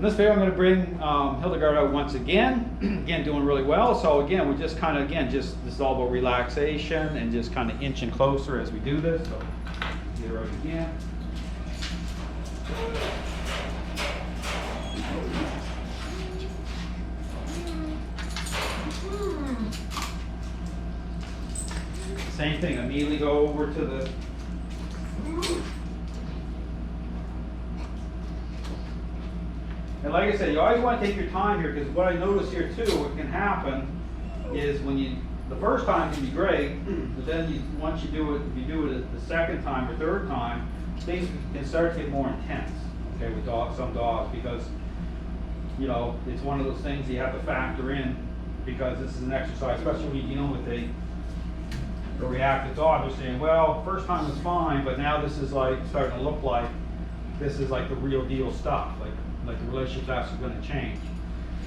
In this video, I'm going to bring Hildegard out once again. Again, doing really well. So again, we just kind of, this is all about relaxation and just kind of inching closer as we do this. So get her out again. Same thing, immediately go over to the and like I said, you always want to take your time here, because what I notice here too, what can happen is when the first time can be great, but then once you do it, if you do it the second time or third time, things can start to get more intense, okay, with some dogs, because, you know, it's one of those things you have to factor in, because this is an exercise, especially when you're dealing with a reactive dog. They're saying, well, first time was fine, but now this is like starting to look like this is like the real deal stuff, like the relationship's actually going to change.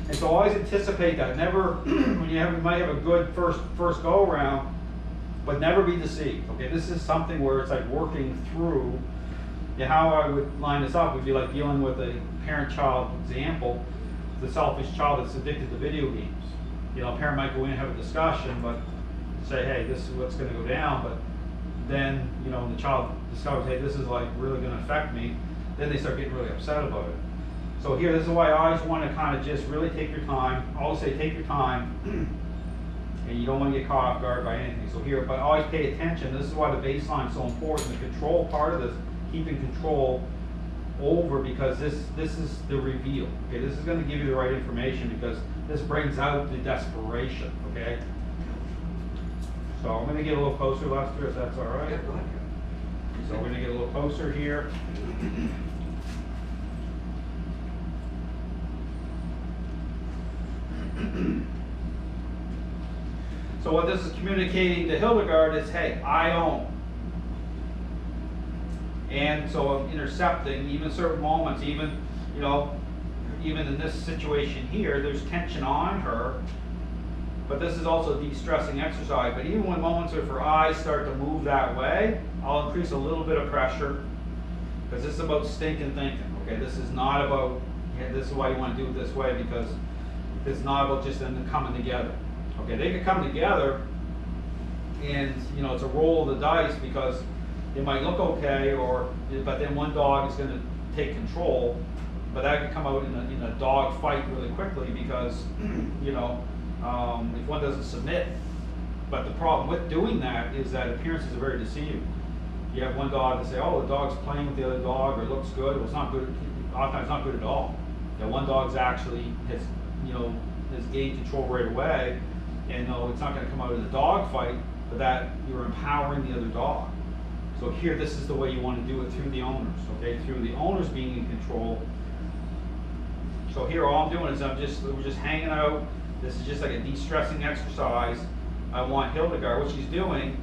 And so always anticipate that. Never, when you might have a good first go around, but never be deceived. Okay, this is something where it's like working through. Yeah, how I would line this up would be like dealing with a parent-child example, the selfish child that's addicted to video games. You know, a parent might go in and have a discussion, but say, hey, this is what's going to go down. But then, you know, when the child discovers, hey, this is like really going to affect me, then they start getting really upset about it. So here, this is why I always want to kind of just really take your time. I always say take your time, and you don't want to get caught off guard by anything. So here, but always pay attention. This is why the baseline is so important. The control part of this, keeping control over, because this is the reveal. Okay, this is going to give you the right information, because this brings out the desperation. Okay. So I'm going to get a little closer, Lester, if that's all right. Yeah, go ahead. So we're going to get a little closer here. So what this is communicating to Hildegard is, hey, I own. And so I'm intercepting even certain moments, even, you know, even in this situation here, there's tension on her, but this is also a de-stressing exercise. But even when moments of her eyes start to move that way, I'll increase a little bit of pressure, because this is about stinking thinking. Okay, this is not about, this is why you want to do it this way, because it's not about just them coming together. Okay, they can come together, and you know, it's a roll of the dice, because it might look okay, but then one dog is going to take control, but that could come out in a dog fight really quickly, because you know, if one doesn't submit. But the problem with doing that is that appearances are very deceiving. You have one dog that say, oh, the dog's playing with the other dog, or it looks good. Well, it's not good. Oftentimes, it's not good at all. You know, one dog's actually has gained control right away, and no, it's not going to come out in a dog fight, but that you're empowering the other dog. So here, this is the way you want to do it through the owners. Okay, through the owners being in control. So here, all I'm doing is we're just hanging out. This is just like a de-stressing exercise. I want Hildegard, what she's doing,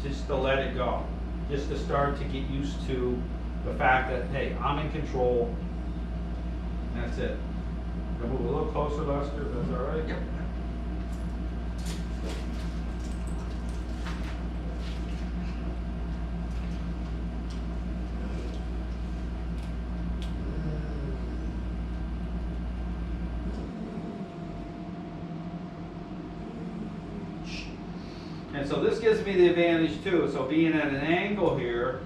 just to let it go. Just to start to get used to the fact that, hey, I'm in control. And that's it. I'm going to move a little closer, Lester, if that's all right? Yep. And so this gives me the advantage too. So being at an angle here,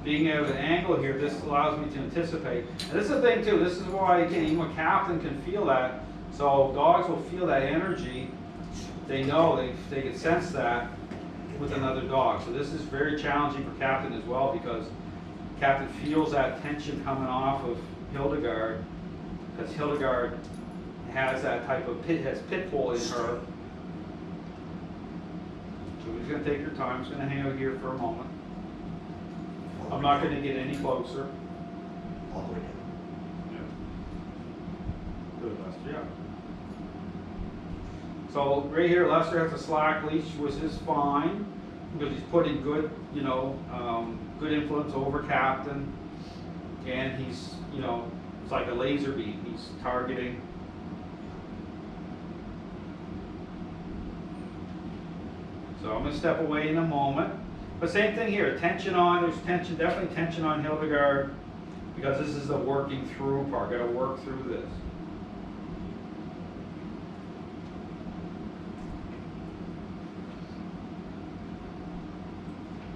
this allows me to anticipate. And this is the thing too, this is why even a captain can feel that. So dogs will feel that energy. They know, they can sense that with another dog. So this is very challenging for captain as well, because captain feels that tension coming off of Hildegard, because Hildegard has that type of pit bull in her. So we're just going to take your time. I'm just going to hang out here for a moment. I'm not going to get any closer. All the way down. Yeah. Good, Lester. Yeah. So right here, Lester has a slack leash, which is fine, because he's putting good, good influence over captain, and he's, it's like a laser beam. He's targeting. So I'm going to step away in a moment. But same thing here, tension on, there's tension, definitely tension on Hildegard, because this is the working through part, gotta work through this.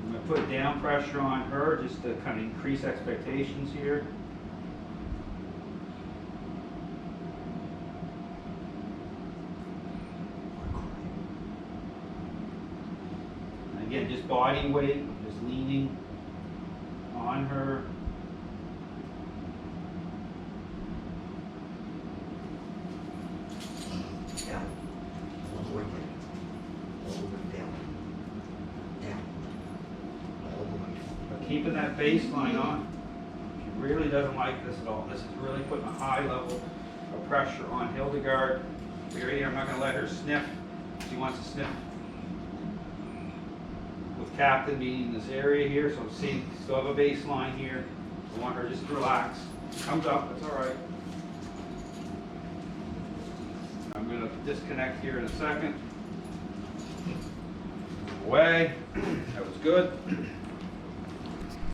I'm gonna put down pressure on her just to kind of increase expectations here. And again, just body weight, just leaning on her. Down. All the way down. All the way down. Down. All the way down. But keeping that baseline on. She really doesn't like this at all. This is really putting a high level of pressure on Hildegard. Here, I'm not going to let her sniff. She wants to sniff. With Captain being in this area here, so see, still have a baseline here. I want her just to relax. Comes up, that's all right. I'm going to disconnect here in a second. Away. That was good.